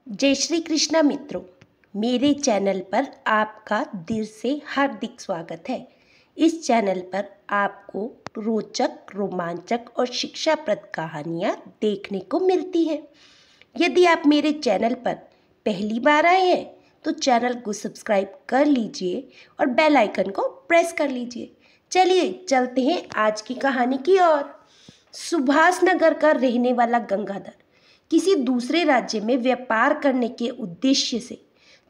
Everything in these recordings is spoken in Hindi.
जय श्री कृष्णा मित्रों, मेरे चैनल पर आपका दिल से हार्दिक स्वागत है। इस चैनल पर आपको रोचक, रोमांचक और शिक्षाप्रद कहानियाँ देखने को मिलती हैं। यदि आप मेरे चैनल पर पहली बार आए हैं तो चैनल को सब्सक्राइब कर लीजिए और बेल आइकन को प्रेस कर लीजिए। चलिए चलते हैं आज की कहानी की ओर। सुभाष नगर का रहने वाला गंगाधर किसी दूसरे राज्य में व्यापार करने के उद्देश्य से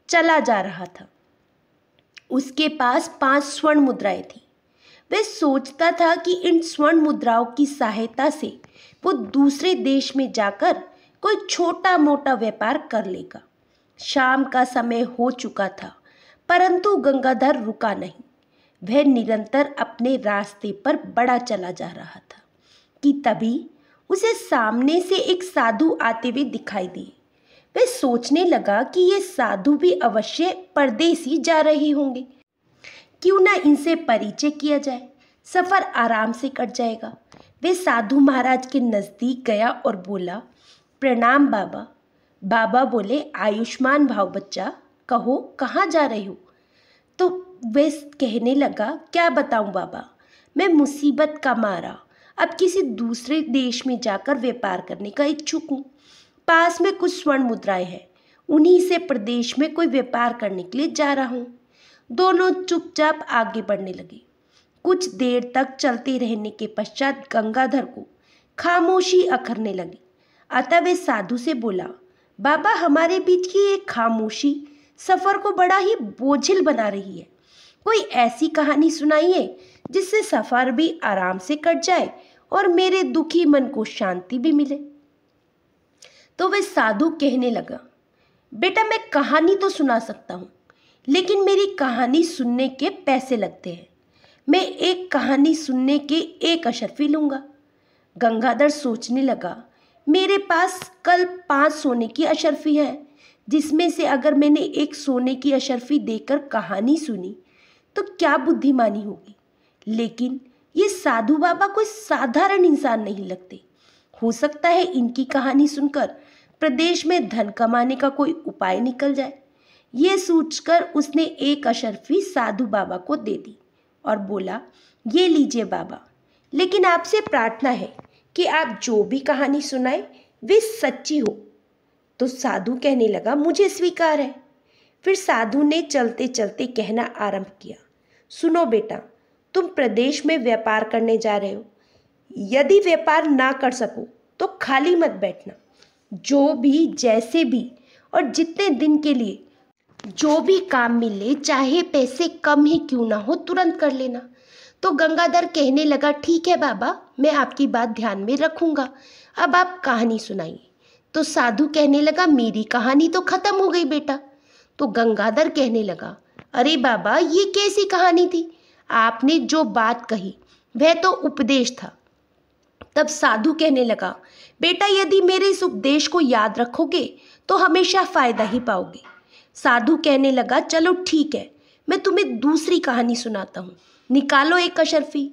चला जा रहा था। उसके पास 5 स्वर्ण मुद्राएं थी। वह सोचता था कि इन स्वर्ण मुद्राओं की सहायता से वो दूसरे देश में जाकर कोई छोटा मोटा व्यापार कर लेगा। शाम का समय हो चुका था, परंतु गंगाधर रुका नहीं। वह निरंतर अपने रास्ते पर बढ़ा चला जा रहा था कि तभी उसे सामने से एक साधु आते हुए दिखाई दिए। वह सोचने लगा कि ये साधु भी अवश्य परदेसी जा रहे होंगे। क्यों ना इनसे परिचय किया जाए, सफ़र आराम से कट जाएगा। वह साधु महाराज के नज़दीक गया और बोला, प्रणाम बाबा। बाबा बोले, आयुष्मान भाव बच्चा, कहो कहाँ जा रहे हो? तो वह कहने लगा, क्या बताऊँ बाबा, मैं मुसीबत का मारा अब किसी दूसरे देश में जाकर व्यापार करने का इच्छुक हूँ। पास में कुछ स्वर्ण मुद्राएं हैं, उन्हीं से प्रदेश में कोई व्यापार करने के लिए जा रहा हूँ। दोनों चुपचाप आगे बढ़ने लगे। कुछ देर तक चलते रहने के पश्चात गंगाधर को खामोशी अखरने लगी। अतः वे साधु से बोला, बाबा, हमारे बीच की एक खामोशी सफ़र को बड़ा ही बोझिल बना रही है। कोई ऐसी कहानी सुनाइए जिससे सफ़र भी आराम से कट जाए और मेरे दुखी मन को शांति भी मिले। तो वह साधु कहने लगा, बेटा, मैं कहानी तो सुना सकता हूँ, लेकिन मेरी कहानी सुनने के पैसे लगते हैं। मैं एक कहानी सुनने के 1 अशर्फी लूँगा। गंगाधर सोचने लगा, मेरे पास कल 5 सोने की अशर्फी है, जिसमें से अगर मैंने 1 सोने की अशर्फी देकर कहानी सुनी तो क्या बुद्धिमानी होगी। लेकिन ये साधु बाबा कोई साधारण इंसान नहीं लगते। हो सकता है इनकी कहानी सुनकर प्रदेश में धन कमाने का कोई उपाय निकल जाए। ये सोचकर उसने 1 अशर्फी साधु बाबा को दे दी और बोला, ये लीजिए बाबा, लेकिन आपसे प्रार्थना है कि आप जो भी कहानी सुनाए वे सच्ची हो। तो साधु कहने लगा, मुझे स्वीकार है। फिर साधु ने चलते चलते कहना आरंभ किया, सुनो बेटा, तुम प्रदेश में व्यापार करने जा रहे हो। यदि व्यापार ना कर सको तो खाली मत बैठना। जो भी, जैसे भी और जितने दिन के लिए जो भी काम मिले, चाहे पैसे कम ही क्यों ना हो, तुरंत कर लेना। तो गंगाधर कहने लगा, ठीक है बाबा, मैं आपकी बात ध्यान में रखूंगा। अब आप कहानी सुनाइए। तो साधु कहने लगा, मेरी कहानी तो खत्म हो गई बेटा। तो गंगाधर कहने लगा, अरे बाबा, ये कैसी कहानी थी? आपने जो बात कही वह तो उपदेश था। तब साधु कहने लगा, बेटा, यदि मेरे इस उपदेश को याद रखोगे तो हमेशा फायदा ही पाओगे। साधु कहने लगा, चलो ठीक है, मैं तुम्हें दूसरी कहानी सुनाता हूँ। निकालो 1 अशर्फी।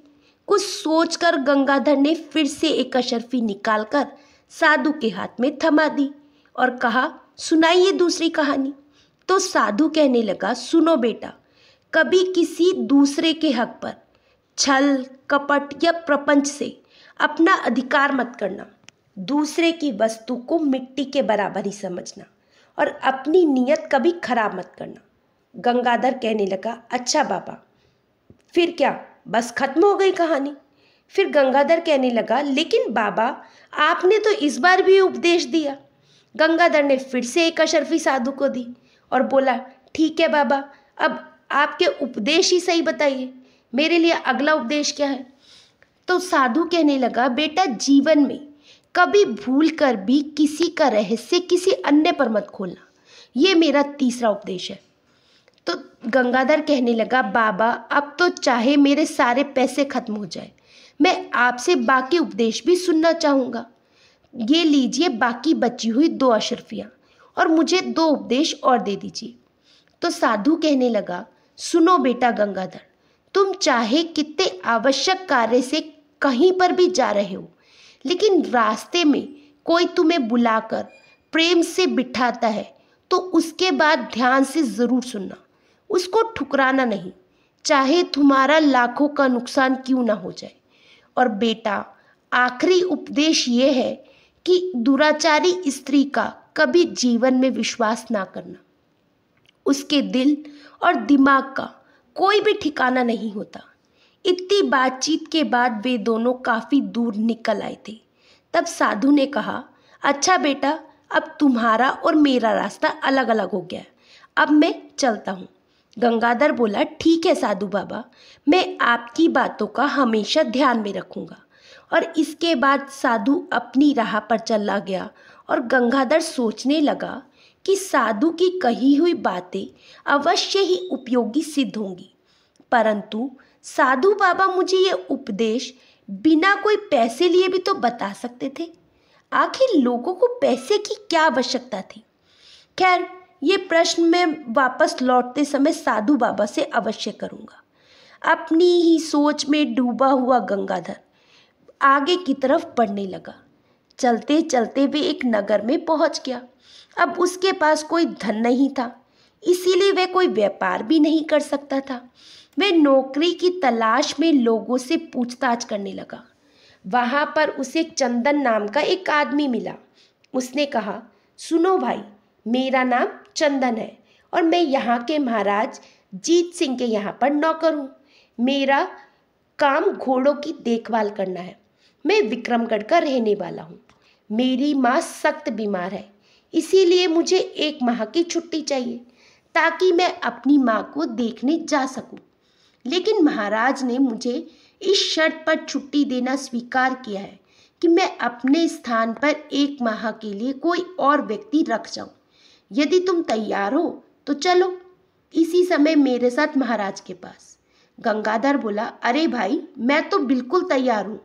कुछ सोचकर गंगाधर ने फिर से 1 अशर्फी निकालकर साधु के हाथ में थमा दी और कहा, सुनाइए दूसरी कहानी। तो साधु कहने लगा, सुनो बेटा, कभी किसी दूसरे के हक पर छल, कपट या प्रपंच से अपना अधिकार मत करना। दूसरे की वस्तु को मिट्टी के बराबर ही समझना और अपनी नीयत कभी खराब मत करना। गंगाधर कहने लगा, अच्छा बाबा, फिर क्या बस खत्म हो गई कहानी? फिर गंगाधर कहने लगा, लेकिन बाबा, आपने तो इस बार भी उपदेश दिया। गंगाधर ने फिर से 1 अशर्फी साधु को दी और बोला, ठीक है बाबा, अब आपके उपदेश ही सही बताइए, मेरे लिए अगला उपदेश क्या है? तो साधु कहने लगा, बेटा, जीवन में कभी भूल कर भी किसी का रहस्य किसी अन्य पर मत खोलना। ये मेरा तीसरा उपदेश है। तो गंगाधर कहने लगा, बाबा, अब तो चाहे मेरे सारे पैसे खत्म हो जाए, मैं आपसे बाकी उपदेश भी सुनना चाहूँगा। ये लीजिए बाकी बची हुई 2 अशर्फियाँ और मुझे 2 उपदेश और दे दीजिए। तो साधु कहने लगा, सुनो बेटा गंगाधर, तुम चाहे कितने आवश्यक कार्य से कहीं पर भी जा रहे हो, लेकिन रास्ते में कोई तुम्हें बुलाकर प्रेम से बिठाता है तो उसके बाद ध्यान से ज़रूर सुनना, उसको ठुकराना नहीं, चाहे तुम्हारा लाखों का नुकसान क्यों ना हो जाए। और बेटा, आखिरी उपदेश ये है कि दुराचारी स्त्री का कभी जीवन में विश्वास ना करना। उसके दिल और दिमाग का कोई भी ठिकाना नहीं होता। इतनी बातचीत के बाद वे दोनों काफ़ी दूर निकल आए थे। तब साधु ने कहा, अच्छा बेटा, अब तुम्हारा और मेरा रास्ता अलग अलग हो गया है, अब मैं चलता हूँ। गंगाधर बोला, ठीक है साधु बाबा, मैं आपकी बातों का हमेशा ध्यान में रखूँगा। और इसके बाद साधु अपनी राह पर चला गया और गंगाधर सोचने लगा कि साधु की कही हुई बातें अवश्य ही उपयोगी सिद्ध होंगी। परंतु साधु बाबा मुझे ये उपदेश बिना कोई पैसे लिए भी तो बता सकते थे। आखिर लोगों को पैसे की क्या आवश्यकता थी? खैर, ये प्रश्न मैं वापस लौटते समय साधु बाबा से अवश्य करूँगा। अपनी ही सोच में डूबा हुआ गंगाधर आगे की तरफ बढ़ने लगा। चलते चलते वे एक नगर में पहुंच गया। अब उसके पास कोई धन नहीं था, इसीलिए वह कोई व्यापार भी नहीं कर सकता था। वह नौकरी की तलाश में लोगों से पूछताछ करने लगा। वहाँ पर उसे चंदन नाम का एक आदमी मिला। उसने कहा, सुनो भाई, मेरा नाम चंदन है और मैं यहाँ के महाराज जीत सिंह के यहाँ पर नौकर हूँ। मेरा काम घोड़ों की देखभाल करना है। मैं विक्रमगढ़ का रहने वाला हूँ। मेरी माँ सख्त बीमार है, इसीलिए मुझे 1 माह की छुट्टी चाहिए ताकि मैं अपनी माँ को देखने जा सकूं। लेकिन महाराज ने मुझे इस शर्त पर छुट्टी देना स्वीकार किया है कि मैं अपने स्थान पर 1 माह के लिए कोई और व्यक्ति रख जाऊं। यदि तुम तैयार हो तो चलो इसी समय मेरे साथ महाराज के पास। गंगाधर बोला, अरे भाई, मैं तो बिल्कुल तैयार हूँ,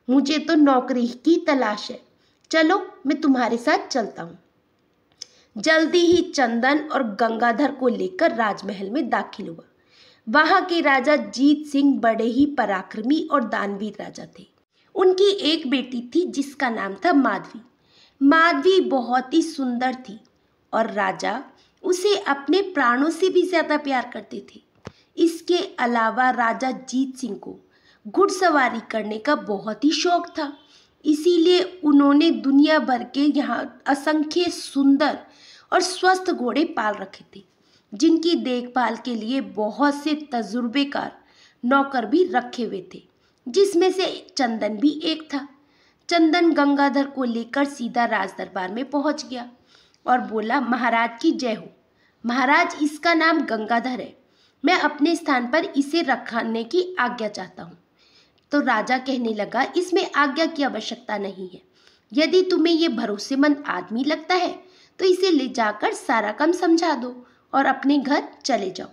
मुझे तो नौकरी की तलाश है, चलो मैं तुम्हारे साथ चलता हूँ। जल्दी ही चंदन और गंगाधर को लेकर राजमहल में दाखिल हुआ। वहां के राजा जीत सिंह बड़े ही पराक्रमी और दानवीर राजा थे। उनकी एक बेटी थी जिसका नाम था माधवी। माधवी बहुत ही सुंदर थी और राजा उसे अपने प्राणों से भी ज्यादा प्यार करते थे। इसके अलावा राजा जीत सिंह को घुड़सवारी करने का बहुत ही शौक था, इसीलिए उन्होंने दुनिया भर के यहाँ असंख्य सुंदर और स्वस्थ घोड़े पाल रखे थे, जिनकी देखभाल के लिए बहुत से तजुर्बेकार नौकर भी रखे हुए थे, जिसमें से चंदन भी एक था। चंदन गंगाधर को लेकर सीधा राज दरबार में पहुंच गया और बोला, महाराज की जय हो। महाराज, इसका नाम गंगाधर है, मैं अपने स्थान पर इसे रखने की आज्ञा चाहता हूँ। तो राजा कहने लगा, इसमें आज्ञा की आवश्यकता नहीं है। यदि तुम्हें ये भरोसेमंद आदमी लगता है तो इसे ले जाकर सारा काम समझा दो और अपने घर चले जाओ।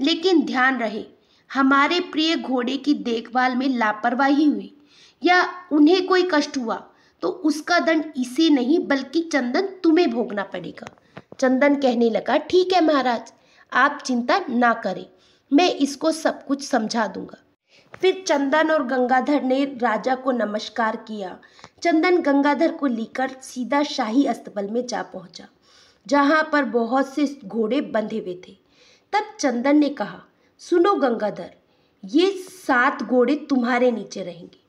लेकिन ध्यान रहे, हमारे प्रिय घोड़े की देखभाल में लापरवाही हुई या उन्हें कोई कष्ट हुआ तो उसका दंड इसे नहीं बल्कि चंदन तुम्हें भोगना पड़ेगा। चंदन कहने लगा, ठीक है महाराज, आप चिंता ना करें, मैं इसको सब कुछ समझा दूंगा। फिर चंदन और गंगाधर ने राजा को नमस्कार किया। चंदन गंगाधर को लेकर सीधा शाही अस्तबल में जा पहुंचा, जहां पर बहुत से घोड़े बंधे हुए थे। तब चंदन ने कहा, सुनो गंगाधर, ये 7 घोड़े तुम्हारे नीचे रहेंगे।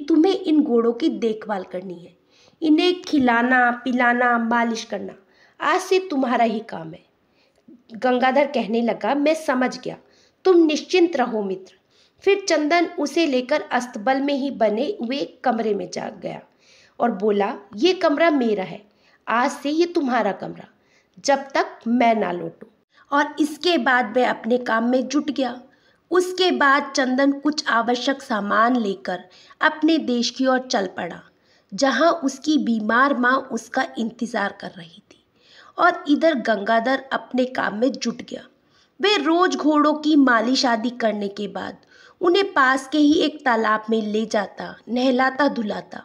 तुम्हें इन घोड़ों की देखभाल करनी है, इन्हें खिलाना पिलाना मालिश करना आज से तुम्हारा ही काम है। गंगाधर कहने लगा, मैं समझ गया, तुम निश्चिंत रहो मित्र। फिर चंदन उसे लेकर अस्तबल में ही बने हुए कमरे में जा गया और बोला, ये कमरा मेरा है, आज से ये तुम्हारा कमरा, जब तक मैं ना लौटूं। और इसके बाद वह अपने काम में जुट गया। उसके बाद चंदन कुछ आवश्यक सामान लेकर अपने देश की ओर चल पड़ा, जहां उसकी बीमार माँ उसका इंतजार कर रही थी। और इधर गंगाधर अपने काम में जुट गया। वे रोज घोड़ों की मालिश आदि करने के बाद उन्हें पास के ही एक तालाब में ले जाता, नहलाता धुलाता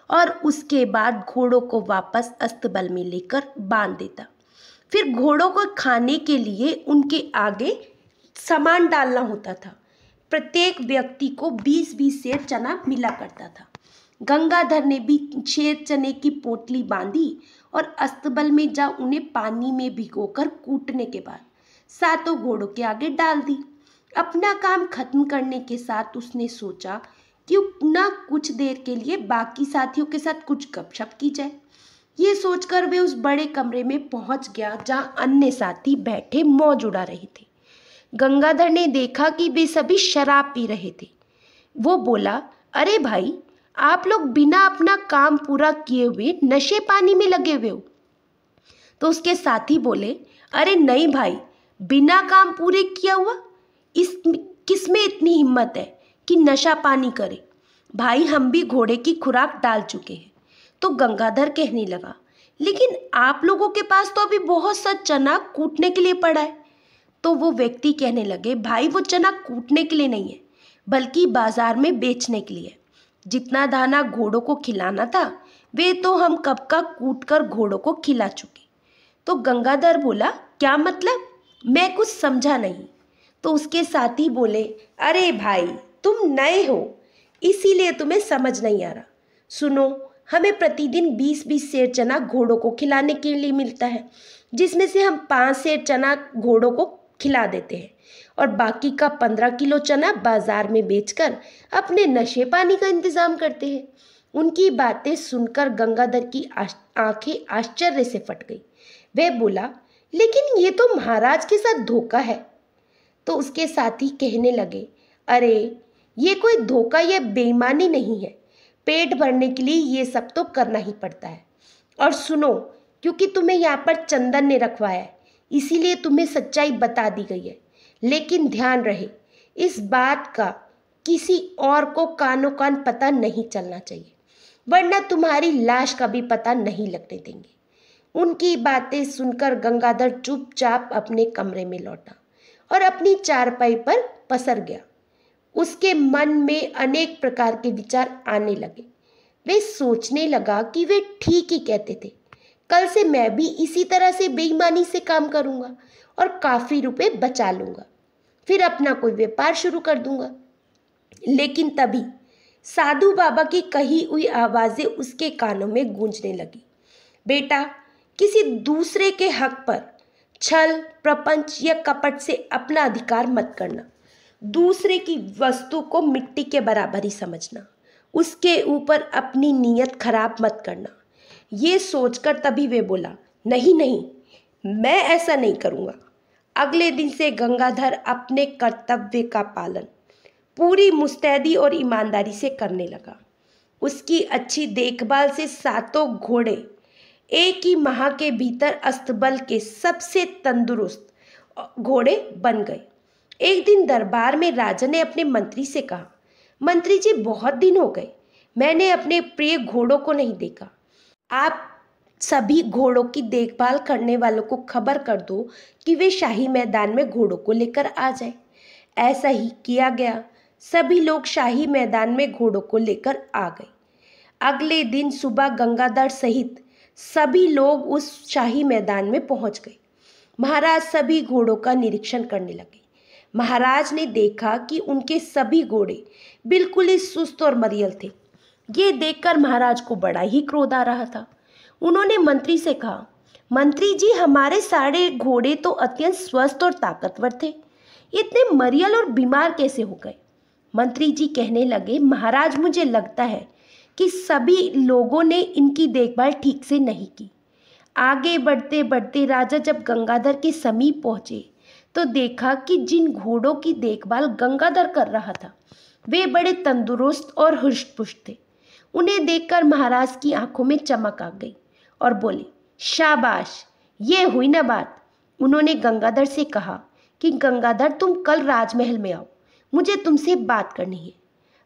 और उसके बाद घोड़ों को वापस अस्तबल में लेकर बांध देता। फिर घोड़ों को खाने के लिए उनके आगे सामान डालना होता था। प्रत्येक व्यक्ति को 20-20 सेर चना मिला करता था। गंगाधर ने भी 6 चने की पोटली बांधी और अस्तबल में जा उन्हें पानी में भिगोकर कूटने के बाद सातों घोड़ों के आगे डाल दी। अपना काम खत्म करने के साथ उसने सोचा क्यों ना कुछ देर के लिए बाकी साथियों के साथ कुछ गपशप की जाए। ये सोचकर वे उस बड़े कमरे में पहुंच गया जहां अन्य साथी बैठे मौज उड़ा रहे थे। गंगाधर ने देखा कि वे सभी शराब पी रहे थे। वो बोला, अरे भाई, आप लोग बिना अपना काम पूरा किए हुए नशे पानी में लगे हुए हो। तो उसके साथी बोले, अरे नहीं भाई, बिना काम पूरे किया हुआ इस किसमें इतनी हिम्मत है कि नशा पानी करे। भाई, हम भी घोड़े की खुराक डाल चुके हैं। तो गंगाधर कहने लगा, लेकिन आप लोगों के पास तो अभी बहुत सा चना कूटने के लिए पड़ा है। तो वो व्यक्ति कहने लगे, भाई, वो चना कूटने के लिए नहीं है बल्कि बाजार में बेचने के लिए। जितना दाना घोड़ों को खिलाना था वे तो हम कब का कूट कर घोड़ों को खिला चुके। तो गंगाधर बोला, क्या मतलब? मैं कुछ समझा नहीं। तो उसके साथी बोले, अरे भाई, तुम नए हो इसीलिए तुम्हें समझ नहीं आ रहा। सुनो, हमें प्रतिदिन 20-20 सेर चना घोड़ों को खिलाने के लिए मिलता है, जिसमें से हम 5 सेर चना घोड़ों को खिला देते हैं और बाकी का 15 किलो चना बाजार में बेचकर अपने नशे पानी का इंतजाम करते हैं। उनकी बातें सुनकर गंगाधर की आंखें आश्चर्य से फट गई। वह बोला, लेकिन ये तो महाराज के साथ धोखा है। तो उसके साथी कहने लगे, अरे ये कोई धोखा या बेईमानी नहीं है। पेट भरने के लिए ये सब तो करना ही पड़ता है। और सुनो, क्योंकि तुम्हें यहाँ पर चंदन ने रखवाया है इसीलिए तुम्हें सच्चाई बता दी गई है। लेकिन ध्यान रहे, इस बात का किसी और को कानो कान पता नहीं चलना चाहिए, वरना तुम्हारी लाश का भी पता नहीं लगने देंगे। उनकी बातें सुनकर गंगाधर चुपचाप अपने कमरे में लौटा और अपनी चारपाई पर पसर गया। उसके मन में अनेक प्रकार के विचार आने लगे। वे सोचने लगा कि वे ठीक ही कहते थे। कल से मैं भी इसी तरह से बेईमानी से काम करूंगा और काफ़ी रुपए बचा लूंगा, फिर अपना कोई व्यापार शुरू कर दूंगा। लेकिन तभी साधु बाबा की कही हुई आवाज़ें उसके कानों में गूंजने लगी। बेटा, किसी दूसरे के हक पर छल, प्रपंच या कपट से अपना अधिकार मत करना। दूसरे की वस्तु को मिट्टी के बराबर ही समझना। उसके ऊपर अपनी नीयत खराब मत करना। ये सोचकर तभी वे बोला, नहीं नहीं, मैं ऐसा नहीं करूँगा। अगले दिन से गंगाधर अपने कर्तव्य का पालन पूरी मुस्तैदी और ईमानदारी से करने लगा। उसकी अच्छी देखभाल से सातों घोड़े एक ही माह के भीतर अस्तबल के सबसे तंदुरुस्त घोड़े बन गए। एक दिन दरबार में राजा ने अपने मंत्री से कहा, मंत्री जी, बहुत दिन हो गए मैंने अपने प्रिय घोड़ों को नहीं देखा। आप सभी घोड़ों की देखभाल करने वालों को खबर कर दो कि वे शाही मैदान में घोड़ों को लेकर आ जाए। ऐसा ही किया गया। सभी लोग शाही मैदान में घोड़ों को लेकर आ गए। अगले दिन सुबह गंगाधर सहित सभी लोग उस शाही मैदान में पहुंच गए। महाराज सभी घोड़ों का निरीक्षण करने लगे। महाराज ने देखा कि उनके सभी घोड़े बिल्कुल ही सुस्त और मरियल थे। ये देखकर महाराज को बड़ा ही क्रोध आ रहा था। उन्होंने मंत्री से कहा, मंत्री जी, हमारे सारे घोड़े तो अत्यंत स्वस्थ और ताकतवर थे, इतने मरियल और बीमार कैसे हो गए? मंत्री जी कहने लगे, महाराज, मुझे लगता है कि सभी लोगों ने इनकी देखभाल ठीक से नहीं की। आगे बढ़ते बढ़ते राजा जब गंगाधर के समीप पहुंचे तो देखा कि जिन घोड़ों की देखभाल गंगाधर कर रहा था वे बड़े तंदुरुस्त और हुष्ट-पुष्ट थे। उन्हें देखकर महाराज की आंखों में चमक आ गई और बोले, शाबाश, ये हुई ना बात। उन्होंने गंगाधर से कहा कि गंगाधर, तुम कल राजमहल में आओ, मुझे तुमसे बात करनी है।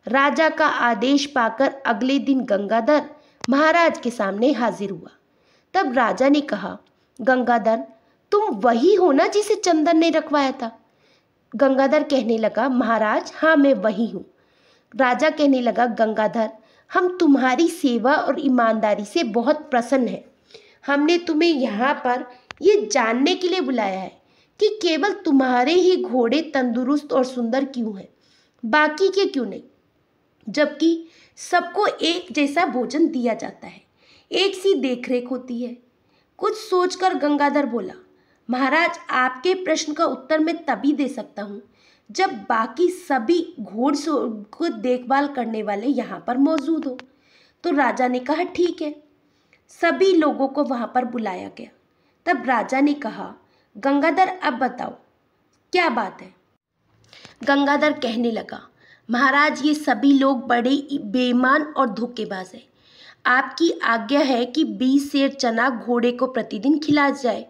राजा का आदेश पाकर अगले दिन गंगाधर महाराज के सामने हाजिर हुआ। तब राजा ने कहा, गंगाधर, तुम वही हो ना जिसे चंदन ने रखवाया था? गंगाधर कहने लगा, महाराज, हाँ, मैं वही हूँ। राजा कहने लगा, गंगाधर, हम तुम्हारी सेवा और ईमानदारी से बहुत प्रसन्न हैं। हमने तुम्हें यहाँ पर ये जानने के लिए बुलाया है कि केवल तुम्हारे ही घोड़े तंदुरुस्त और सुंदर क्यों हैं, बाकी के क्यों नहीं, जबकि सबको एक जैसा भोजन दिया जाता है, एक सी देखरेख होती है। कुछ सोचकर गंगाधर बोला, महाराज आपके प्रश्न का उत्तर मैं तभी दे सकता हूँ जब बाकी सभी घोड़सवार को देखभाल करने वाले यहाँ पर मौजूद हो। तो राजा ने कहा ठीक है। सभी लोगों को वहाँ पर बुलाया गया। तब राजा ने कहा, गंगाधर अब बताओ क्या बात है। गंगाधर कहने लगा, महाराज ये सभी लोग बड़े बेईमान और धोखेबाज हैं। आपकी आज्ञा है कि 20 सेर चना घोड़े को प्रतिदिन खिलाया जाए,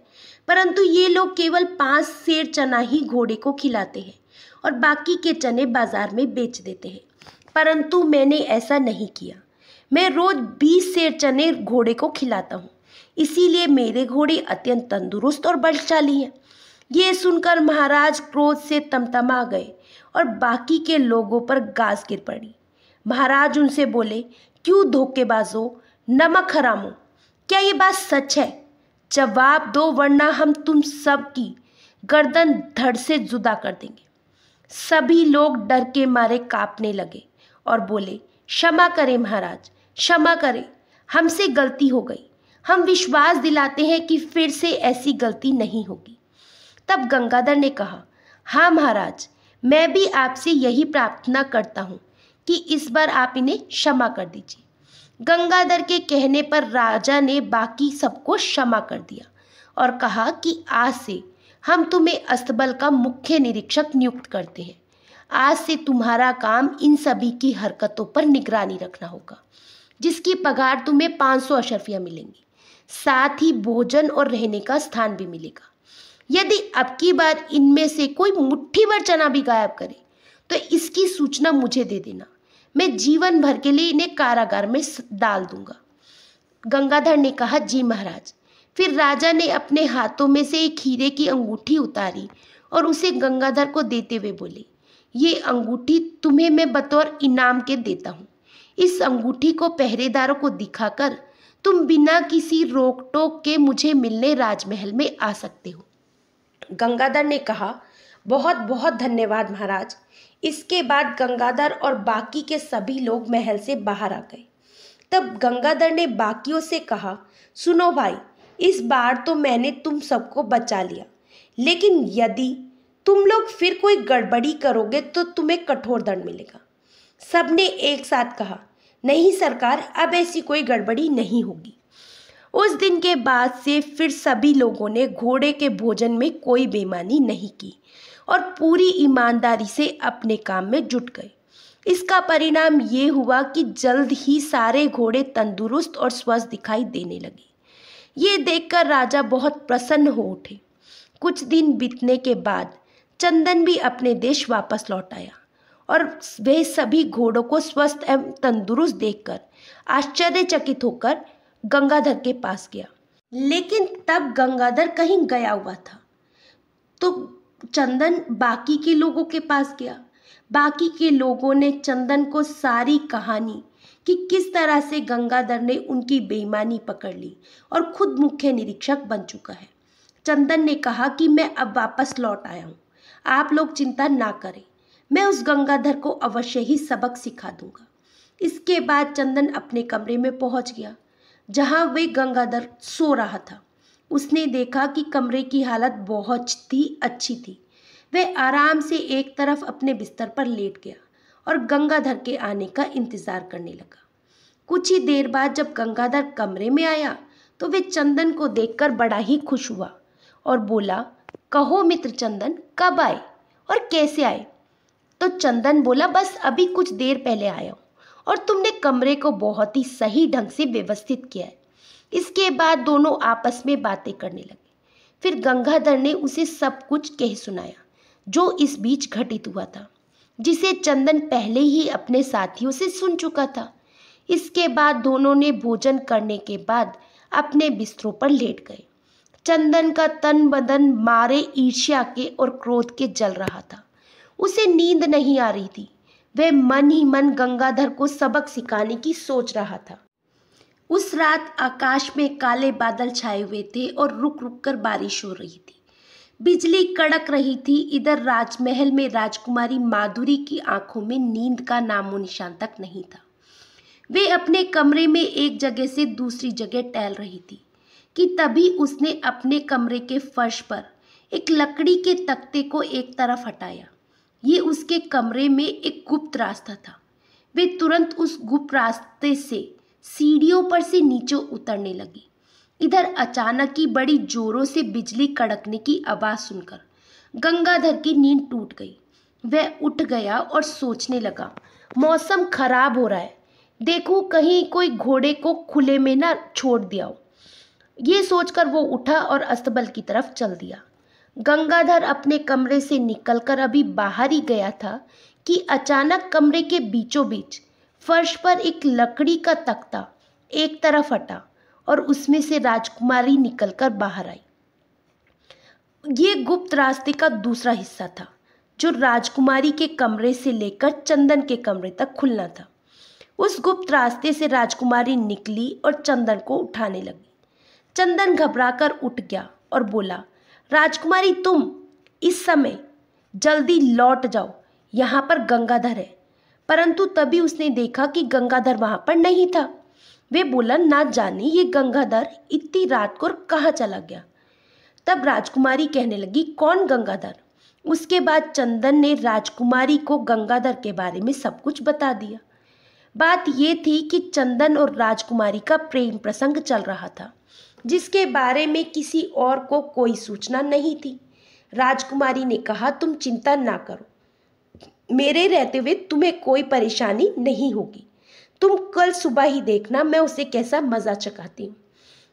परंतु ये लोग केवल 5 सेर चना ही घोड़े को खिलाते हैं और बाकी के चने बाजार में बेच देते हैं। परंतु मैंने ऐसा नहीं किया। मैं रोज 20 सेर चने घोड़े को खिलाता हूँ, इसीलिए मेरे घोड़े अत्यंत तंदुरुस्त और बलशाली हैं। ये सुनकर महाराज क्रोध से तमतमा गए और बाकी के लोगों पर गाज गिर पड़ी। महाराज उनसे बोले, क्यों धोखेबाजो, नमक हरामो, क्या ये बात सच है? जवाब दो वरना हम तुम सब की गर्दन धड़ से जुदा कर देंगे। सभी लोग डर के मारे कांपने लगे और बोले, क्षमा करें महाराज, क्षमा करें, हमसे गलती हो गई। हम विश्वास दिलाते हैं कि फिर से ऐसी गलती नहीं होगी। तब गंगाधर ने कहा, हाँ महाराज, मैं भी आपसे यही प्रार्थना करता हूँ कि इस बार आप इन्हें क्षमा कर दीजिए। गंगाधर के कहने पर राजा ने बाकी सबको क्षमा कर दिया और कहा कि आज से हम तुम्हें अस्तबल का मुख्य निरीक्षक नियुक्त करते हैं। आज से तुम्हारा काम इन सभी की हरकतों पर निगरानी रखना होगा, जिसकी पगार तुम्हें 500 अशर्फियाँ मिलेंगी। साथ ही भोजन और रहने का स्थान भी मिलेगा। यदि अब की बार इनमें से कोई मुट्ठी भर चना भी गायब करे तो इसकी सूचना मुझे दे देना। मैं जीवन भर के लिए इन्हें कारागार में डाल दूंगा। गंगाधर ने कहा, जी महाराज। फिर राजा ने अपने हाथों में से एक हीरे की अंगूठी उतारी और उसे गंगाधर को देते हुए बोले, ये अंगूठी तुम्हें मैं बतौर इनाम के देता हूँ। इस अंगूठी को पहरेदारों को दिखाकर तुम बिना किसी रोक टोक के मुझे मिलने राजमहल में आ सकते हो। गंगाधर ने कहा, बहुत बहुत धन्यवाद महाराज। इसके बाद गंगाधर और बाकी के सभी लोग महल से बाहर आ गए। तब गंगाधर ने बाकियों से कहा, सुनो भाई, इस बार तो मैंने तुम सबको बचा लिया, लेकिन यदि तुम लोग फिर कोई गड़बड़ी करोगे तो तुम्हें कठोर दंड मिलेगा। सबने एक साथ कहा, नहीं सरकार, अब ऐसी कोई गड़बड़ी नहीं होगी। उस दिन के बाद से फिर सभी लोगों ने घोड़े के भोजन में कोई बेईमानी नहीं की और पूरी ईमानदारी से अपने काम में जुट गए। इसका परिणाम ये हुआ कि जल्द ही सारे घोड़े तंदुरुस्त और स्वस्थ दिखाई देने लगे। ये देखकर राजा बहुत प्रसन्न हो उठे। कुछ दिन बीतने के बाद चंदन भी अपने देश वापस लौट आया और वे सभी घोड़ों को स्वस्थ एवं तंदुरुस्त देखकर आश्चर्यचकित होकर गंगाधर के पास गया। लेकिन तब गंगाधर कहीं गया हुआ था, तो चंदन बाकी के लोगों के पास गया। बाकी के लोगों ने चंदन को सारी कहानी कि किस तरह से गंगाधर ने उनकी बेईमानी पकड़ ली और खुद मुख्य निरीक्षक बन चुका है। चंदन ने कहा कि मैं अब वापस लौट आया हूँ, आप लोग चिंता ना करें, मैं उस गंगाधर को अवश्य ही सबक सिखा दूंगा। इसके बाद चंदन अपने कमरे में पहुंच गया जहां वे गंगाधर सो रहा था। उसने देखा कि कमरे की हालत बहुत ही अच्छी थी। वह आराम से एक तरफ अपने बिस्तर पर लेट गया और गंगाधर के आने का इंतजार करने लगा। कुछ ही देर बाद जब गंगाधर कमरे में आया तो वे चंदन को देखकर बड़ा ही खुश हुआ और बोला, कहो मित्र चंदन, कब आए और कैसे आए? तो चंदन बोला, बस अभी कुछ देर पहले आया हूँ और तुमने कमरे को बहुत ही सही ढंग से व्यवस्थित किया है। इसके बाद दोनों आपस में बातें करने लगे। फिर गंगाधर ने उसे सब कुछ कह सुनाया जो इस बीच घटित हुआ था, जिसे चंदन पहले ही अपने साथियों से सुन चुका था। इसके बाद दोनों ने भोजन करने के बाद अपने बिस्तरों पर लेट गए। चंदन का तन बदन मारे ईर्ष्या के और क्रोध के जल रहा था। उसे नींद नहीं आ रही थी। वह मन ही मन गंगाधर को सबक सिखाने की सोच रहा था। उस रात आकाश में काले बादल छाए हुए थे और रुक रुक कर बारिश हो रही थी। बिजली कड़क रही थी। इधर राजमहल में राजकुमारी माधुरी की आंखों में नींद का नामो निशान तक नहीं था। वे अपने कमरे में एक जगह से दूसरी जगह टहल रही थी कि तभी उसने अपने कमरे के फर्श पर एक लकड़ी के तख्ते को एक तरफ हटाया। ये उसके कमरे में एक गुप्त रास्ता था। वे तुरंत उस गुप्त रास्ते से सीढ़ियों पर से नीचे उतरने लगी। इधर अचानक ही बड़ी जोरों से बिजली कड़कने की आवाज़ सुनकर गंगाधर की नींद टूट गई। वह उठ गया और सोचने लगा, मौसम खराब हो रहा है, देखूं कहीं कोई घोड़े को खुले में ना छोड़ दिया हो। ये सोचकर वो उठा और अस्तबल की तरफ चल दिया। गंगाधर अपने कमरे से निकलकर अभी बाहर ही गया था कि अचानक कमरे के बीचों बीच फर्श पर एक लकड़ी का तख्ता एक तरफ हटा और उसमें से राजकुमारी निकलकर बाहर आई। ये गुप्त रास्ते का दूसरा हिस्सा था जो राजकुमारी के कमरे से लेकर चंदन के कमरे तक खुलना था। उस गुप्त रास्ते से राजकुमारी निकली और चंदन को उठाने लगी। चंदन घबराकर उठ गया और बोला, राजकुमारी तुम इस समय जल्दी लौट जाओ, यहाँ पर गंगाधर है। परंतु तभी उसने देखा कि गंगाधर वहाँ पर नहीं था। वे बोला, ना जाने ये गंगाधर इतनी रात को कहाँ चला गया। तब राजकुमारी कहने लगी, कौन गंगाधर? उसके बाद चंदन ने राजकुमारी को गंगाधर के बारे में सब कुछ बता दिया। बात ये थी कि चंदन और राजकुमारी का प्रेम प्रसंग चल रहा था, जिसके बारे में किसी और को कोई सूचना नहीं थी। राजकुमारी ने कहा, तुम चिंता ना करो, मेरे रहते हुए तुम्हें कोई परेशानी नहीं होगी। तुम कल सुबह ही देखना मैं उसे कैसा मजा चखाती हूँ।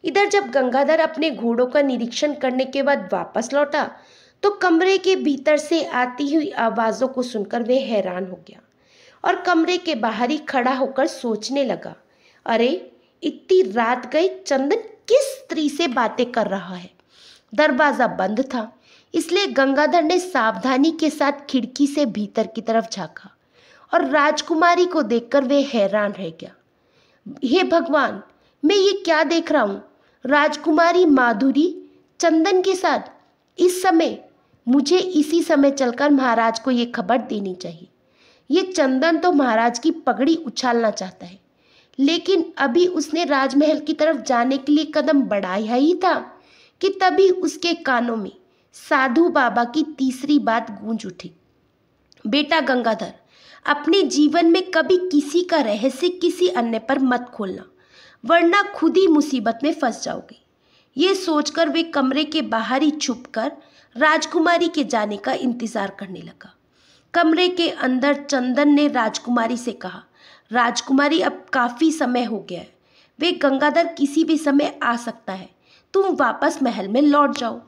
इधर जब गंगाधर अपने घोड़ों का निरीक्षण करने के बाद वापस लौटा तो कमरे के भीतर से आती हुई आवाज़ों को सुनकर वे हैरान हो गया और कमरे के बाहर ही खड़ा होकर सोचने लगा, अरे इतनी रात गई चंदन किस स्त्री से बातें कर रहा है। दरवाज़ा बंद था, इसलिए गंगाधर ने सावधानी के साथ खिड़की से भीतर की तरफ झांका और राजकुमारी को देखकर वे हैरान रह गया। हे भगवान, मैं ये क्या देख रहा हूँ? राजकुमारी माधुरी चंदन के साथ इस समय। मुझे इसी समय चलकर महाराज को ये खबर देनी चाहिए। ये चंदन तो महाराज की पगड़ी उछालना चाहता है, लेकिन अभी उसने राजमहल की तरफ जाने के लिए कदम बढ़ाया ही था कि तभी उसके कानों में साधु बाबा की तीसरी बात गूंज उठी, बेटा गंगाधर, अपने जीवन में कभी किसी का रहस्य किसी अन्य पर मत खोलना, वरना खुद ही मुसीबत में फंस जाओगे। ये सोचकर वे कमरे के बाहर ही छुपकर राजकुमारी के जाने का इंतजार करने लगा। कमरे के अंदर चंदन ने राजकुमारी से कहा, राजकुमारी अब काफ़ी समय हो गया है, वे गंगाधर किसी भी समय आ सकता है, तुम वापस महल में लौट जाओ।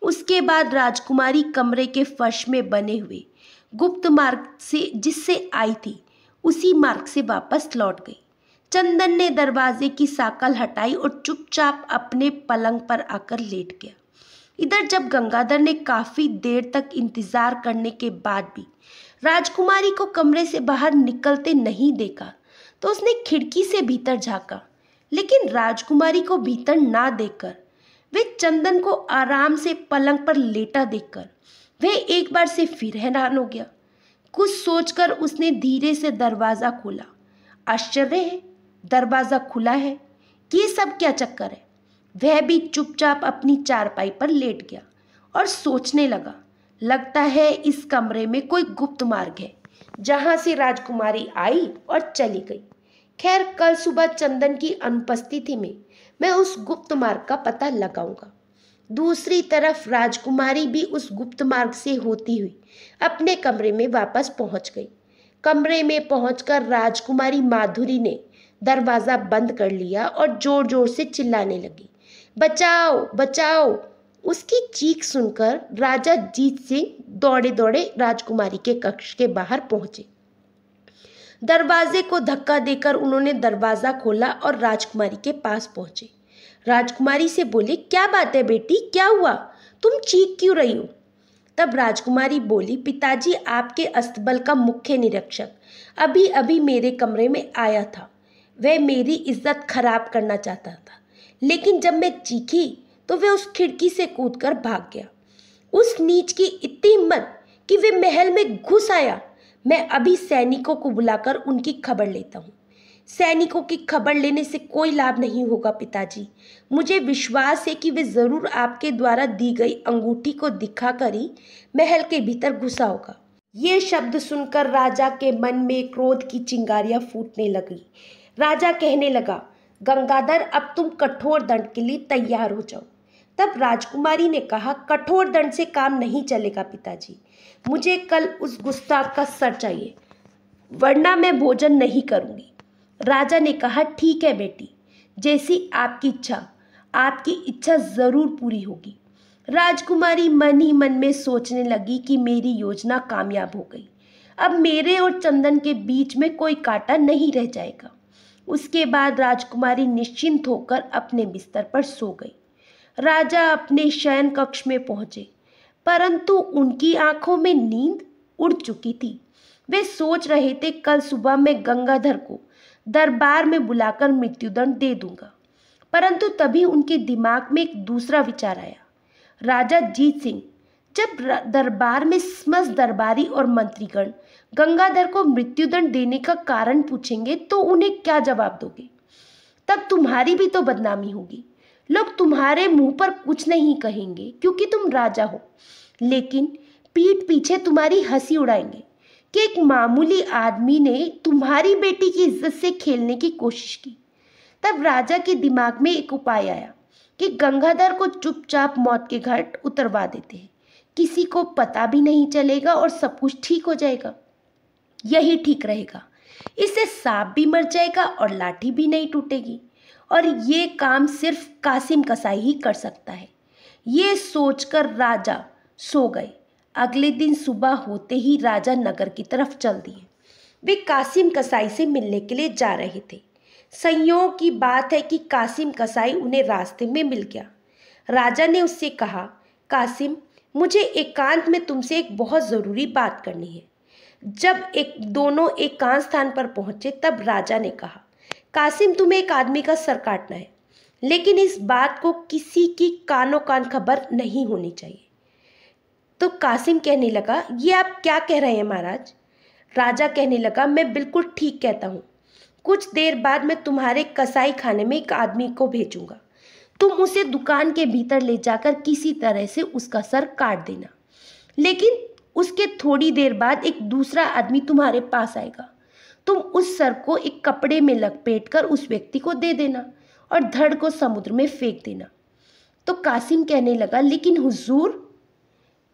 उसके बाद राजकुमारी कमरे के फर्श में बने हुए गुप्त मार्ग से जिससे आई थी उसी मार्ग से वापस लौट गई। चंदन ने दरवाजे की साकल हटाई और चुपचाप अपने पलंग पर आकर लेट गया। इधर जब गंगाधर ने काफ़ी देर तक इंतजार करने के बाद भी राजकुमारी को कमरे से बाहर निकलते नहीं देखा तो उसने खिड़की से भीतर झांका, लेकिन राजकुमारी को भीतर ना देखकर वे चंदन को आराम से पलंग पर लेटा देखकर वह एक बार से फिर हैरान हो गया। कुछ सोचकर उसने धीरे से दरवाज़ा खोला। आश्चर्य है, दरवाज़ा खुला है, ये सब क्या चक्कर है। वह भी चुपचाप अपनी चारपाई पर लेट गया और सोचने लगा, लगता है इस कमरे में कोई गुप्त मार्ग है जहाँ से राजकुमारी आई और चली गई। खैर, कल सुबह चंदन की अनुपस्थिति में मैं उस गुप्त मार्ग का पता लगाऊंगा। दूसरी तरफ राजकुमारी भी उस गुप्त मार्ग से होती हुई अपने कमरे में वापस पहुंच गई। कमरे में पहुंचकर राजकुमारी माधुरी ने दरवाज़ा बंद कर लिया और जोर जोर से चिल्लाने लगी, बचाओ बचाओ। उसकी चीख सुनकर राजा जीत सिंह दौड़े दौड़े राजकुमारी के कक्ष के बाहर पहुंचे। दरवाजे को धक्का देकर उन्होंने दरवाज़ा खोला और राजकुमारी के पास पहुंचे। राजकुमारी से बोले, क्या बात है बेटी, क्या हुआ, तुम चीख क्यों रही हो? तब राजकुमारी बोली, पिताजी, आपके अस्तबल का मुख्य निरीक्षक अभी अभी मेरे कमरे में आया था। वह मेरी इज्जत खराब करना चाहता था, लेकिन जब मैं चीखी तो वह उस खिड़की से कूदकर भाग गया। उस नीच की इतनी हिम्मत कि वे महल में घुस आया। मैं अभी सैनिकों को बुलाकर उनकी खबर लेता हूँ। सैनिकों की खबर लेने से कोई लाभ नहीं होगा पिताजी। मुझे विश्वास है कि वे जरूर आपके द्वारा दी गई अंगूठी को दिखाकर ही महल के भीतर घुसा होगा। ये शब्द सुनकर राजा के मन में क्रोध की चिंगारियां फूटने लगी। राजा कहने लगा, गंगाधर, अब तुम कठोर दंड के लिए तैयार हो जाओ। तब राजकुमारी ने कहा, कठोर दंड से काम नहीं चलेगा पिताजी। मुझे कल उस गुस्ताख का सर चाहिए, वरना मैं भोजन नहीं करूंगी। राजा ने कहा, ठीक है बेटी, जैसी आपकी इच्छा। आपकी इच्छा जरूर पूरी होगी। राजकुमारी मन ही मन में सोचने लगी कि मेरी योजना कामयाब हो गई। अब मेरे और चंदन के बीच में कोई कांटा नहीं रह जाएगा। उसके बाद राजकुमारी निश्चिंत होकर अपने बिस्तर पर सो गई। राजा अपने शयन कक्ष में पहुंचे, परंतु उनकी आंखों में नींद उड़ चुकी थी। वे सोच रहे थे, कल सुबह मैं गंगाधर को दरबार में बुलाकर मृत्युदंड दे दूंगा। परंतु तभी उनके दिमाग में एक दूसरा विचार आया। राजा जीत सिंह जब दरबार में समस्त दरबारी और मंत्रीगण गंगाधर को मृत्युदंड देने का कारण पूछेंगे तो उन्हें क्या जवाब दोगे? तब तुम्हारी भी तो बदनामी होगी। लोग तुम्हारे मुंह पर कुछ नहीं कहेंगे क्योंकि तुम राजा हो, लेकिन पीठ पीछे तुम्हारी हंसी उड़ाएंगे कि एक मामूली आदमी ने तुम्हारी बेटी की इज्जत से खेलने की कोशिश की। तब राजा के दिमाग में एक उपाय आया कि गंगाधर को चुपचाप मौत के घाट उतरवा देते हैं। किसी को पता भी नहीं चलेगा और सब कुछ ठीक हो जाएगा। यही ठीक रहेगा। इससे सांप भी मर जाएगा और लाठी भी नहीं टूटेगी, और ये काम सिर्फ कासिम कसाई ही कर सकता है। ये सोचकर राजा सो गए। अगले दिन सुबह होते ही राजा नगर की तरफ चल दिए। वे कासिम कसाई से मिलने के लिए जा रहे थे। संयोग की बात है कि कासिम कसाई उन्हें रास्ते में मिल गया। राजा ने उससे कहा, कासिम, मुझे एकांत में तुमसे एक बहुत ज़रूरी बात करनी है। जब दोनों एकांत स्थान पर पहुंचे तब राजा ने कहा, कासिम, तुम्हें एक आदमी का सर काटना है, लेकिन इस बात को किसी की कानों कान खबर नहीं होनी चाहिए। तो कासिम कहने लगा, ये आप क्या कह रहे हैं महाराज? राजा कहने लगा, मैं बिल्कुल ठीक कहता हूँ। कुछ देर बाद मैं तुम्हारे कसाई खाने में एक आदमी को भेजूंगा। तुम उसे दुकान के भीतर ले जाकर किसी तरह से उसका सर काट देना, लेकिन उसके थोड़ी देर बाद एक दूसरा आदमी तुम्हारे पास आएगा। तुम उस सर को एक कपड़े में लपेटकर उस व्यक्ति को दे देना और धड़ को समुद्र में फेंक देना। तो कासिम कहने लगा, लेकिन हुजूर।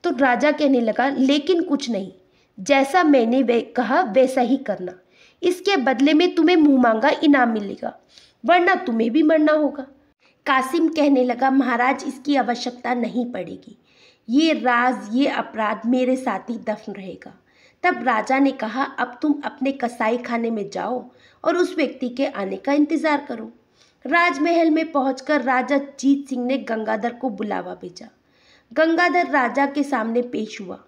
तो राजा कहने लगा, लेकिन कुछ नहीं, जैसा मैंने कहा वैसा ही करना। इसके बदले में तुम्हें मुंह मांगा इनाम मिलेगा, वरना तुम्हें भी मरना होगा। कासिम कहने लगा, महाराज, इसकी आवश्यकता नहीं पड़ेगी। ये राज, ये अपराध मेरे साथ ही दफन रहेगा। तब राजा ने कहा, अब तुम अपने कसाई खाने में जाओ और उस व्यक्ति के आने का इंतजार करो। राजमहल में पहुंचकर राजा जीत सिंह ने गंगाधर को बुलावा भेजा। गंगाधर राजा के सामने पेश हुआ।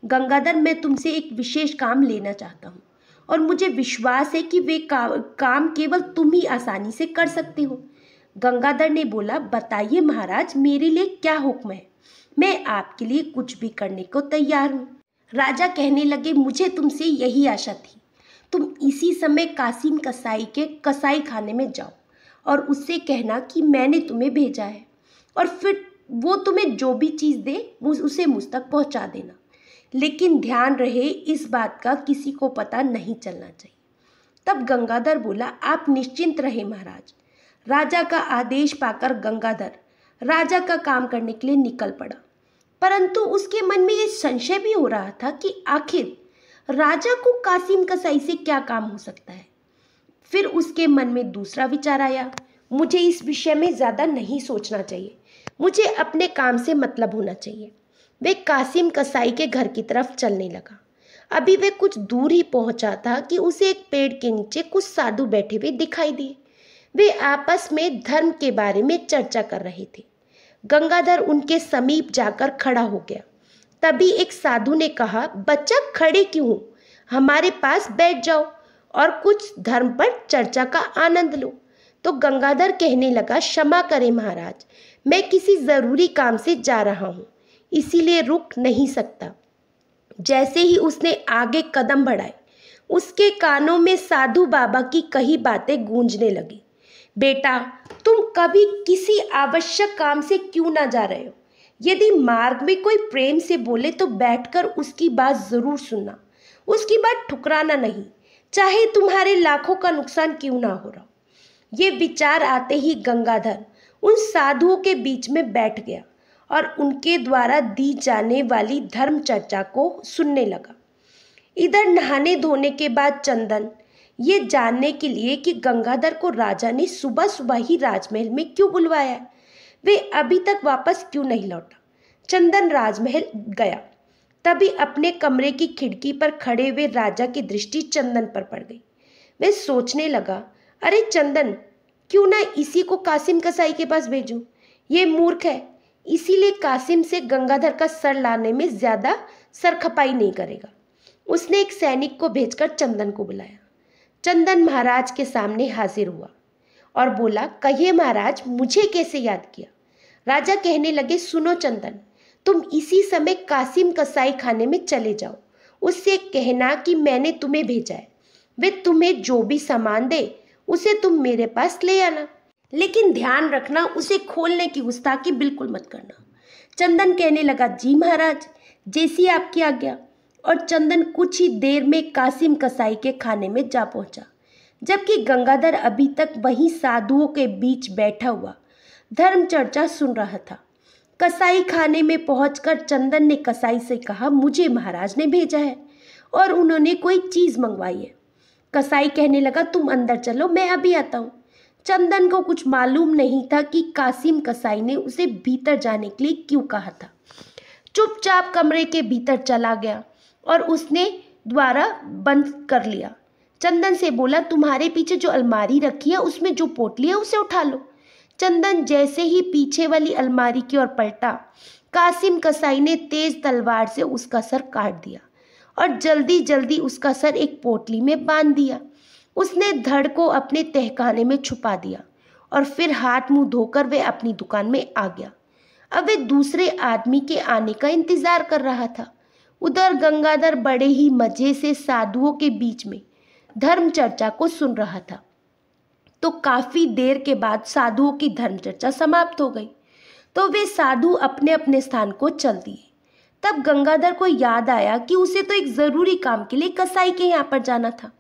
गंगाधर, मैं तुमसे एक विशेष काम लेना चाहता हूँ और मुझे विश्वास है कि वे काम केवल तुम ही आसानी से कर सकते हो। गंगाधर ने बोला, बताइए महाराज, मेरे लिए क्या हुक्म है? मैं आपके लिए कुछ भी करने को तैयार हूँ। राजा कहने लगे, मुझे तुमसे यही आशा थी। तुम इसी समय कासिम कसाई के कसाई खाने में जाओ और उससे कहना कि मैंने तुम्हें भेजा है, और फिर वो तुम्हें जो भी चीज़ दे उसे मुझ तक पहुँचा देना। लेकिन ध्यान रहे, इस बात का किसी को पता नहीं चलना चाहिए। तब गंगाधर बोला, आप निश्चिंत रहे महाराज। राजा का आदेश पाकर गंगाधर राजा का काम करने के लिए निकल पड़ा, परंतु उसके मन में ये संशय भी हो रहा था कि आखिर राजा को कासिम कसाई से क्या काम हो सकता है। फिर उसके मन में दूसरा विचार आया, मुझे इस विषय में ज़्यादा नहीं सोचना चाहिए, मुझे अपने काम से मतलब होना चाहिए। वे कासिम कसाई के घर की तरफ चलने लगा। अभी वे कुछ दूर ही पहुंचा था कि उसे एक पेड़ के नीचे कुछ साधु बैठे हुए दिखाई दिए। वे आपस में धर्म के बारे में चर्चा कर रहे थे। गंगाधर उनके समीप जाकर खड़ा हो गया। तभी एक साधु ने कहा, बच्चा, खड़े क्यों हो? हमारे पास बैठ जाओ और कुछ धर्म पर चर्चा का आनंद लो। तो गंगाधर कहने लगा, क्षमा करें महाराज, मैं किसी ज़रूरी काम से जा रहा हूँ, इसीलिए रुक नहीं सकता। जैसे ही उसने आगे कदम बढ़ाए, उसके कानों में साधु बाबा की कही बातें गूंजने लगी। बेटा, तुम कभी किसी आवश्यक काम से क्यों ना जा रहे हो? यदि मार्ग में कोई प्रेम से बोले तो बैठकर उसकी बात जरूर सुनना, उसकी बात ठुकराना नहीं, चाहे तुम्हारे लाखों का नुकसान क्यों ना हो रहा। ये विचार आते ही गंगाधर उन साधुओं के बीच में बैठ गया और उनके द्वारा दी जाने वाली धर्म चर्चा को सुनने लगा। इधर नहाने धोने के बाद चंदन ये जानने के लिए कि गंगाधर को राजा ने सुबह सुबह ही राजमहल में क्यों बुलवाया है, वे अभी तक वापस क्यों नहीं लौटा, चंदन राजमहल गया। तभी अपने कमरे की खिड़की पर खड़े हुए राजा की दृष्टि चंदन पर पड़ गई। वह सोचने लगा, अरे चंदन, क्यों ना इसी को कासिम कसाई के पास भेजूं? ये मूर्ख है, इसीलिए कासिम से गंगाधर का सर लाने में ज्यादा सरखपाई नहीं करेगा। उसने एक सैनिक को भेजकर चंदन को बुलाया। चंदन महाराज के सामने हाजिर हुआ और बोला, कहिए महाराज, मुझे कैसे याद किया? राजा कहने लगे, सुनो चंदन, तुम इसी समय कासिम कसाई खाने में चले जाओ, उससे कहना कि मैंने तुम्हें भेजा है, वे तुम्हें जो भी सामान दे उसे तुम मेरे पास ले आना, लेकिन ध्यान रखना उसे खोलने की गुस्ताखी बिल्कुल मत करना। चंदन कहने लगा, जी महाराज, जैसी आपकी आज्ञा। और चंदन कुछ ही देर में कासिम कसाई के खाने में जा पहुंचा, जबकि गंगाधर अभी तक वहीं साधुओं के बीच बैठा हुआ धर्म चर्चा सुन रहा था। कसाई खाने में पहुंचकर चंदन ने कसाई से कहा, मुझे महाराज ने भेजा है और उन्होंने कोई चीज़ मंगवाई है। कसाई कहने लगा, तुम अंदर चलो, मैं अभी आता हूँ। चंदन को कुछ मालूम नहीं था कि कासिम कसाई ने उसे भीतर जाने के लिए क्यों कहा था। चुपचाप कमरे के भीतर चला गया और उसने द्वारा बंद कर लिया। चंदन से बोला, तुम्हारे पीछे जो अलमारी रखी है उसमें जो पोटली है उसे उठा लो। चंदन जैसे ही पीछे वाली अलमारी की ओर पलटा, कासिम कसाई ने तेज तलवार से उसका सर काट दिया और जल्दी जल्दी उसका सर एक पोटली में बांध दिया। उसने धड़ को अपने तहखाने में छुपा दिया और फिर हाथ मुंह धोकर वह अपनी दुकान में आ गया। अब वह दूसरे आदमी के आने का इंतजार कर रहा था। उधर गंगाधर बड़े ही मजे से साधुओं के बीच में धर्म चर्चा को सुन रहा था। तो काफी देर के बाद साधुओं की धर्म चर्चा समाप्त हो गई, तो वे साधु अपने अपने स्थान को चल दिए। तब गंगाधर को याद आया कि उसे तो एक जरूरी काम के लिए कसाई के यहाँ पर जाना था।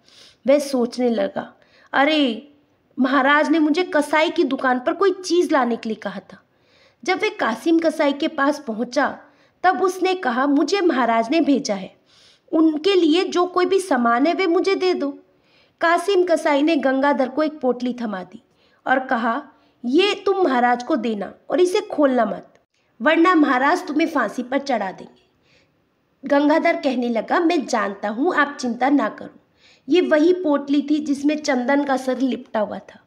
वह सोचने लगा, अरे महाराज ने मुझे कसाई की दुकान पर कोई चीज लाने के लिए कहा था। जब वे कासिम कसाई के पास पहुंचा तब उसने कहा, मुझे महाराज ने भेजा है, उनके लिए जो कोई भी सामान है वे मुझे दे दो। कासिम कसाई ने गंगाधर को एक पोटली थमा दी और कहा, ये तुम महाराज को देना और इसे खोलना मत, वरना महाराज तुम्हें फांसी पर चढ़ा देंगे। गंगाधर कहने लगा, मैं जानता हूँ, आप चिंता ना करो। ये वही पोटली थी जिसमें चंदन का सर लिपटा हुआ था।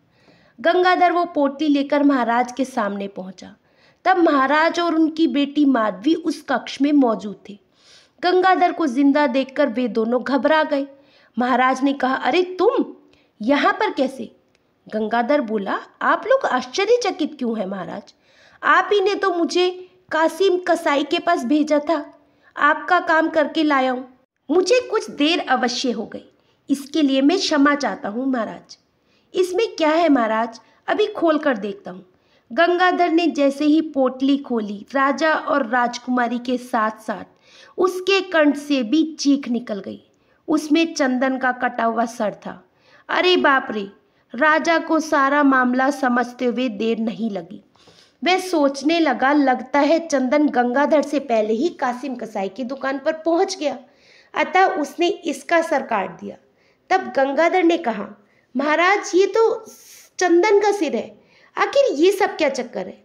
गंगाधर वो पोटली लेकर महाराज के सामने पहुंचा। तब महाराज और उनकी बेटी माधवी उस कक्ष में मौजूद थे। गंगाधर को जिंदा देखकर वे दोनों घबरा गए। महाराज ने कहा, अरे तुम यहाँ पर कैसे? गंगाधर बोला, आप लोग आश्चर्यचकित क्यों हैं महाराज? आप ही ने तो मुझे कासिम कसाई के पास भेजा था, आपका काम करके लाया हूँ। मुझे कुछ देर अवश्य हो गई, इसके लिए मैं क्षमा चाहता हूँ महाराज। इसमें क्या है महाराज, अभी खोल कर देखता हूँ। गंगाधर ने जैसे ही पोटली खोली, राजा और राजकुमारी के साथ साथ उसके कंठ से भी चीख निकल गई। उसमें चंदन का कटा हुआ सर था। अरे बाप रे! राजा को सारा मामला समझते हुए देर नहीं लगी। वह सोचने लगा, लगता है चंदन गंगाधर से पहले ही कासिम कसाई की दुकान पर पहुंच गया, अतः उसने इसका सर काट दिया। तब गंगाधर ने कहा, महाराज ये तो चंदन का सिर है, आखिर ये सब क्या चक्कर है?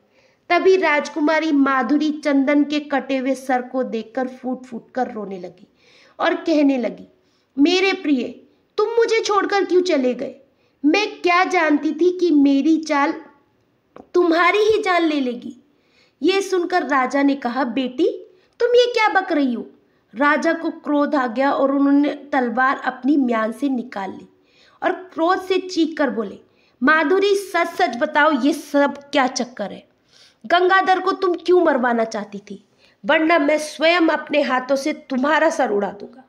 तभी राजकुमारी माधुरी चंदन के कटे हुए सर को देखकर फूट फूट कर रोने लगी और कहने लगी, मेरे प्रिय, तुम मुझे छोड़कर क्यों चले गए? मैं क्या जानती थी कि मेरी चाल तुम्हारी ही जान ले लेगी। ये सुनकर राजा ने कहा, बेटी तुम ये क्या बक रही हो? राजा को क्रोध आ गया और उन्होंने तलवार अपनी म्यान से निकाल ली और क्रोध से चीख कर बोले, माधुरी सच सच बताओ, ये सब क्या चक्कर है? गंगाधर को तुम क्यों मरवाना चाहती थी? वरना मैं स्वयं अपने हाथों से तुम्हारा सर उड़ा दूंगा।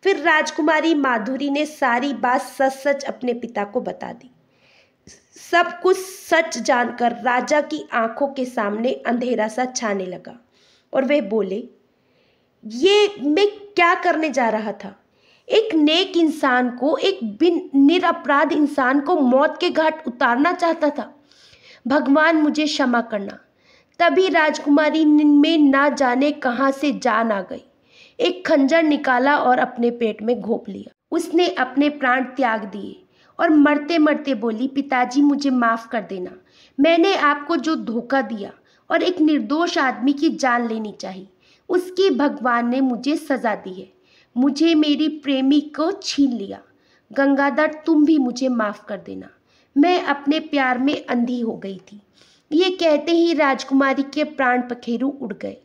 फिर राजकुमारी माधुरी ने सारी बात सच सच अपने पिता को बता दी। सब कुछ सच जानकर राजा की आंखों के सामने अंधेरा सा छाने लगा और वे बोले, ये मैं क्या करने जा रहा था? एक नेक इंसान को, एक निरपराध इंसान को मौत के घाट उतारना चाहता था। भगवान मुझे क्षमा करना। तभी राजकुमारी में ना जाने कहां से जान आ गई। एक खंजर निकाला और अपने पेट में घोंप लिया। उसने अपने प्राण त्याग दिए और मरते मरते बोली, पिताजी मुझे माफ कर देना। मैंने आपको जो धोखा दिया और एक निर्दोष आदमी की जान लेनी चाहिए, उसकी भगवान ने मुझे सजा दी है। मुझे मेरी प्रेमी को छीन लिया। गंगाधर तुम भी मुझे माफ कर देना। मैं अपने प्यार में अंधी हो गई थी। ये कहते ही राजकुमारी के प्राण पखेरु उड़ गए।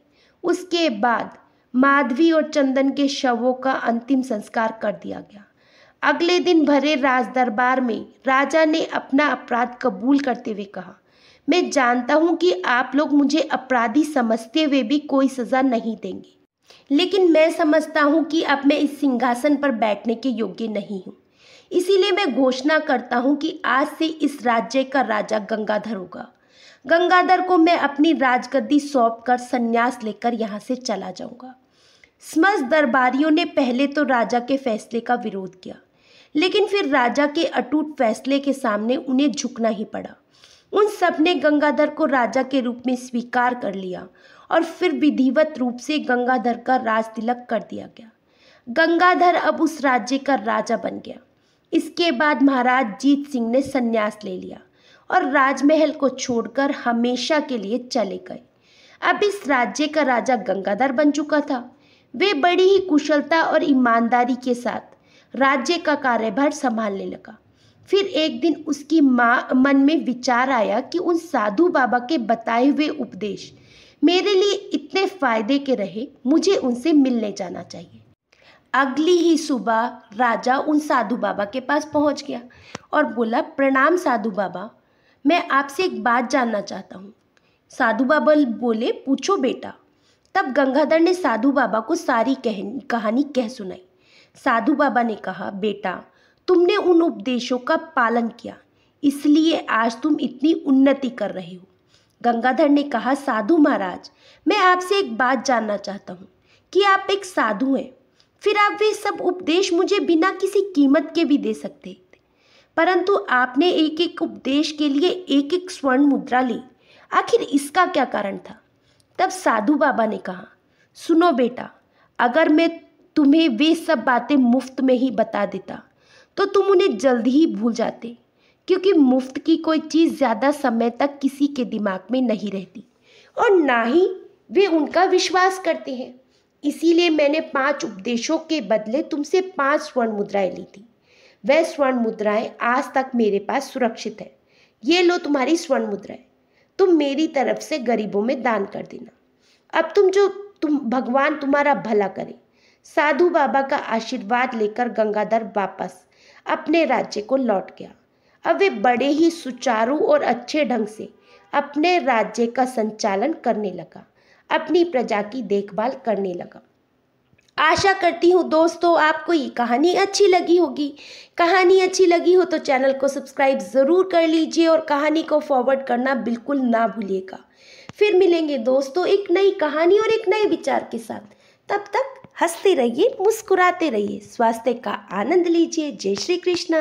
उसके बाद माधवी और चंदन के शवों का अंतिम संस्कार कर दिया गया। अगले दिन भरे राज दरबार में राजा ने अपना अपराध कबूल करते हुए कहा, मैं जानता हूँ कि आप लोग मुझे अपराधी समझते हुए भी कोई सजा नहीं देंगे, लेकिन मैं समझता हूँ कि अब मैं इस सिंहासन पर बैठने के योग्य नहीं हूँ। इसीलिए मैं घोषणा करता हूँ कि आज से इस राज्य का राजा गंगाधर होगा। गंगाधर को मैं अपनी राजगद्दी सौंपकर संन्यास लेकर यहाँ से चला जाऊंगा। समस्त दरबारियों ने पहले तो राजा के फैसले का विरोध किया, लेकिन फिर राजा के अटूट फैसले के सामने उन्हें झुकना ही पड़ा। उन सब ने गंगाधर को राजा के रूप में स्वीकार कर लिया और फिर विधिवत रूप से गंगाधर का राज तिलक कर दिया गया। गंगाधर अब उस राज्य का राजा बन गया। इसके बाद महाराज जीत सिंह ने संन्यास ले लिया और राजमहल को छोड़कर हमेशा के लिए चले गए। अब इस राज्य का राजा गंगाधर बन चुका था। वे बड़ी ही कुशलता और ईमानदारी के साथ राज्य का कार्यभार संभालने लगा। फिर एक दिन उसकी मन में विचार आया कि उन साधु बाबा के बताए हुए उपदेश मेरे लिए इतने फायदे के रहे, मुझे उनसे मिलने जाना चाहिए। अगली ही सुबह राजा उन साधु बाबा के पास पहुंच गया और बोला, प्रणाम साधु बाबा, मैं आपसे एक बात जानना चाहता हूँ। साधु बाबा बोले, पूछो बेटा। तब गंगाधर ने साधु बाबा को सारी कहानी कह सुनाई। साधु बाबा ने कहा, बेटा तुमने उन उपदेशों का पालन किया, इसलिए आज तुम इतनी उन्नति कर रहे हो। गंगाधर ने कहा, साधु महाराज, मैं आपसे एक बात जानना चाहता हूँ कि आप एक साधु हैं, फिर आप वे सब उपदेश मुझे बिना किसी कीमत के भी दे सकते थे, परंतु आपने एक एक उपदेश के लिए एक एक स्वर्ण मुद्रा ली। आखिर इसका क्या कारण था? तब साधु बाबा ने कहा, सुनो बेटा, अगर मैं तुम्हें वे सब बातें मुफ्त में ही बता देता तो तुम उन्हें जल्दी ही भूल जाते, क्योंकि मुफ्त की कोई चीज़ ज़्यादा समय तक किसी के दिमाग में नहीं रहती और ना ही वे उनका विश्वास करते हैं। इसीलिए मैंने 5 उपदेशों के बदले तुमसे 5 स्वर्ण मुद्राएं ली थी। वह स्वर्ण मुद्राएं आज तक मेरे पास सुरक्षित है। ये लो तुम्हारी स्वर्ण मुद्राएं, तुम मेरी तरफ से गरीबों में दान कर देना। अब तुम भगवान तुम्हारा भला करे। साधु बाबा का आशीर्वाद लेकर गंगाधर वापस अपने राज्य को लौट गया। अब वे बड़े ही सुचारू और अच्छे ढंग से अपने राज्य का संचालन करने लगा, अपनी प्रजा की देखभाल करने लगा। आशा करती हूँ दोस्तों आपको ये कहानी अच्छी लगी होगी। कहानी अच्छी लगी हो तो चैनल को सब्सक्राइब ज़रूर कर लीजिए और कहानी को फॉरवर्ड करना बिल्कुल ना भूलिएगा। फिर मिलेंगे दोस्तों एक नई कहानी और एक नए विचार के साथ। तब तक हंसते रहिए, मुस्कुराते रहिए, स्वास्थ्य का आनंद लीजिए। जय श्री कृष्णा।